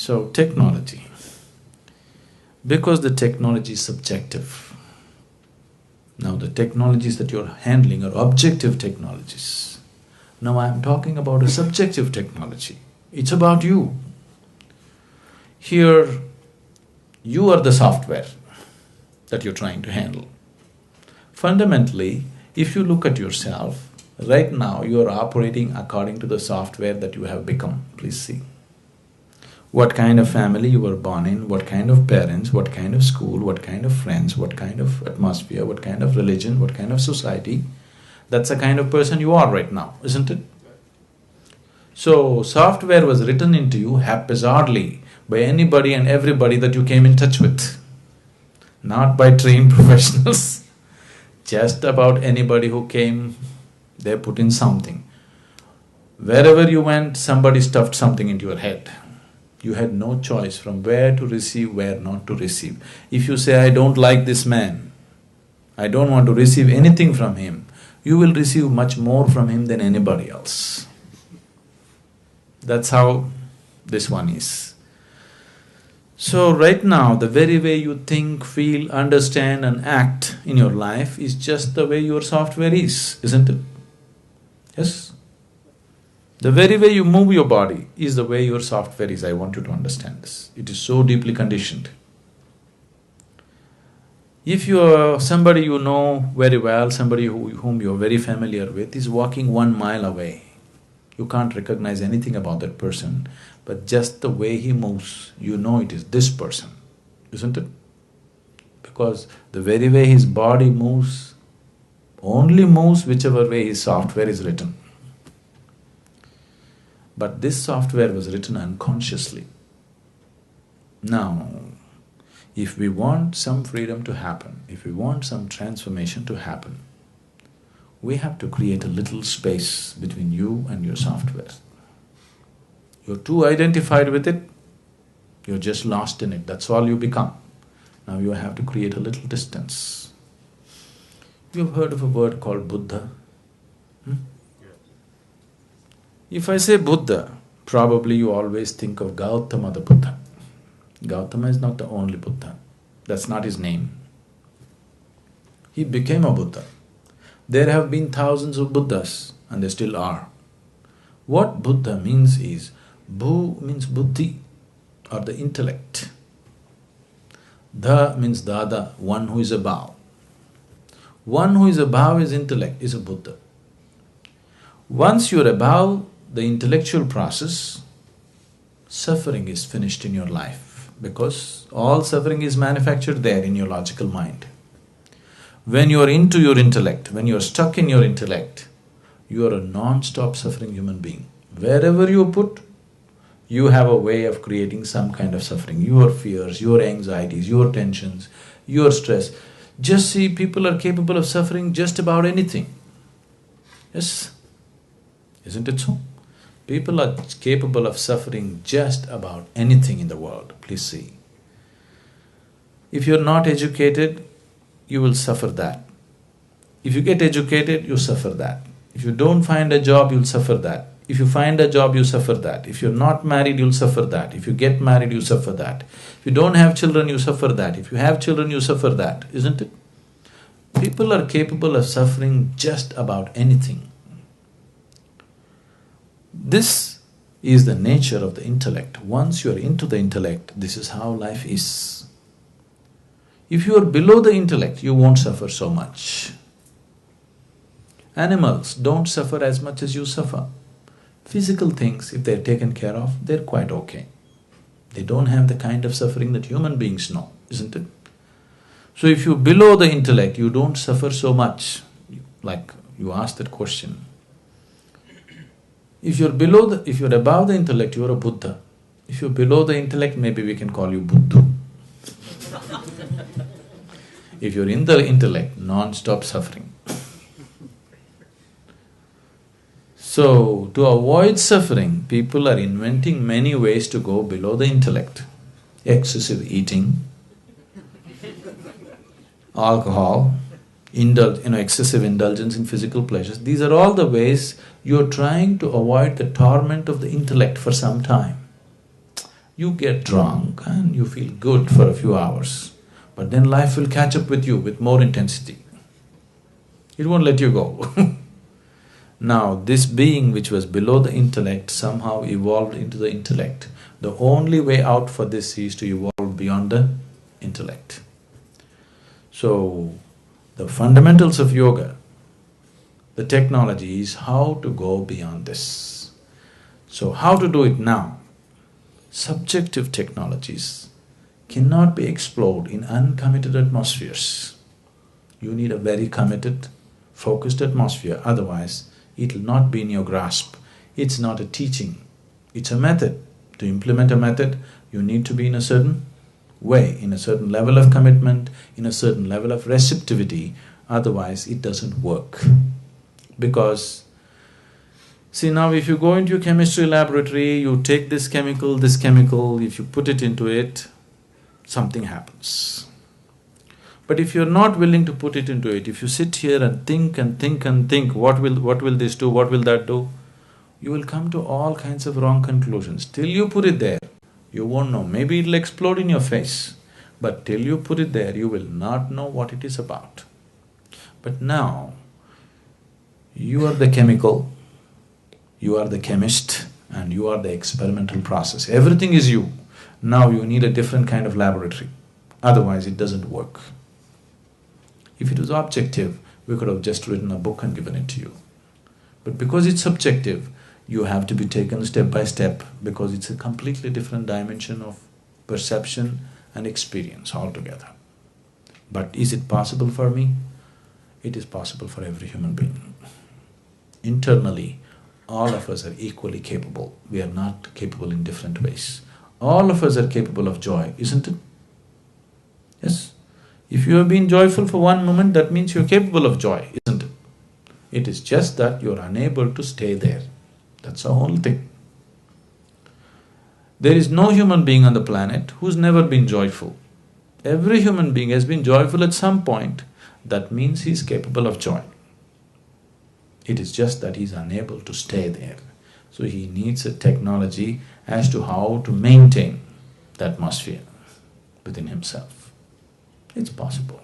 So, technology. Because the technology is subjective. Now, the technologies that you're handling are objective technologies. Now, I'm talking about a subjective technology. It's about you. Here, you are the software that you're trying to handle. Fundamentally, if you look at yourself, right now you are operating according to the software that you have become. Please see. What kind of family you were born in, what kind of parents, what kind of school, what kind of friends, what kind of atmosphere, what kind of religion, what kind of society. That's the kind of person you are right now, isn't it? So, software was written into you haphazardly by anybody and everybody that you came in touch with. Not by trained professionals. Just about anybody who came, they put in something. Wherever you went, somebody stuffed something into your head. You had no choice from where to receive, where not to receive. If you say, I don't like this man, I don't want to receive anything from him, you will receive much more from him than anybody else. That's how this one is. So right now, the very way you think, feel, understand and act in your life is just the way your software is, isn't it? Yes? The very way you move your body is the way your software is. I want you to understand this. It is so deeply conditioned. If you are somebody you know very well, somebody whom you are very familiar with is walking 1 mile away, you can't recognize anything about that person, but just the way he moves, you know it is this person, isn't it? Because the very way his body moves, only moves whichever way his software is written. But this software was written unconsciously. Now, if we want some freedom to happen, if we want some transformation to happen, we have to create a little space between you and your software. You're too identified with it, you're just lost in it, that's all you become. Now you have to create a little distance. You've heard of a word called Buddha? If I say Buddha, probably you always think of Gautama the Buddha. Gautama is not the only Buddha. That's not his name. He became a Buddha. There have been thousands of Buddhas and there still are. What Buddha means is, Bu means buddhi or the intellect. Da means dada, one who is above. One who is above his intellect is a Buddha. Once you're above the intellectual process, suffering is finished in your life because all suffering is manufactured there in your logical mind. When you are into your intellect, when you are stuck in your intellect, you are a non-stop suffering human being. Wherever you put, you have a way of creating some kind of suffering. Your fears, your anxieties, your tensions, your stress. Just see, people are capable of suffering just about anything. Yes? Isn't it so? People are capable of suffering just about anything in the world. Please see. If you're not educated, you will suffer that. If you get educated, you suffer that. If you don't find a job, you'll suffer that. If you find a job, you suffer that. If you're not married, you'll suffer that. If you get married, you suffer that. If you don't have children, you suffer that. If you have children, you suffer that, isn't it? People are capable of suffering just about anything. This is the nature of the intellect. Once you are into the intellect, this is how life is. If you are below the intellect, you won't suffer so much. Animals don't suffer as much as you suffer. Physical things, if they're taken care of, they're quite okay. They don't have the kind of suffering that human beings know, isn't it? So if you're below the intellect, you don't suffer so much. Like you asked that question. If you're above the intellect, you're a Buddha. If you're below the intellect, maybe we can call you Buddhu. If you're in the intellect, non-stop suffering. So, to avoid suffering, people are inventing many ways to go below the intellect. Excessive eating, alcohol, excessive indulgence in physical pleasures. These are all the ways you're trying to avoid the torment of the intellect for some time. You get drunk and you feel good for a few hours, but then life will catch up with you with more intensity. It won't let you go. Now, this being which was below the intellect somehow evolved into the intellect. The only way out for this is to evolve beyond the intellect. So, the fundamentals of yoga, the technology is how to go beyond this. So, how to do it now? Subjective technologies cannot be explored in uncommitted atmospheres. You need a very committed, focused atmosphere, otherwise it will not be in your grasp. It's not a teaching, it's a method. To implement a method, you need to be in a certain way, in a certain level of commitment, in a certain level of receptivity, otherwise it doesn't work. Because, see, now if you go into a chemistry laboratory, you take this chemical, if you put it into it, something happens. But if you're not willing to put it into it, if you sit here and think and think and think, what will this do, what will that do, you will come to all kinds of wrong conclusions. Till you put it there, you won't know. Maybe it'll explode in your face, but till you put it there, you will not know what it is about. But now, you are the chemical, you are the chemist, and you are the experimental process. Everything is you. Now you need a different kind of laboratory, otherwise it doesn't work. If it was objective, we could have just written a book and given it to you. But because it's subjective, you have to be taken step by step, because it's a completely different dimension of perception and experience altogether. But is it possible for me? It is possible for every human being. Internally, all of us are equally capable. We are not capable in different ways. All of us are capable of joy, isn't it? Yes. If you have been joyful for one moment, that means you're capable of joy, isn't it? It is just that you're unable to stay there. That's the whole thing. There is no human being on the planet who's never been joyful. Every human being has been joyful at some point. That means he's capable of joy. It is just that he's unable to stay there. So he needs a technology as to how to maintain the atmosphere within himself. It's possible.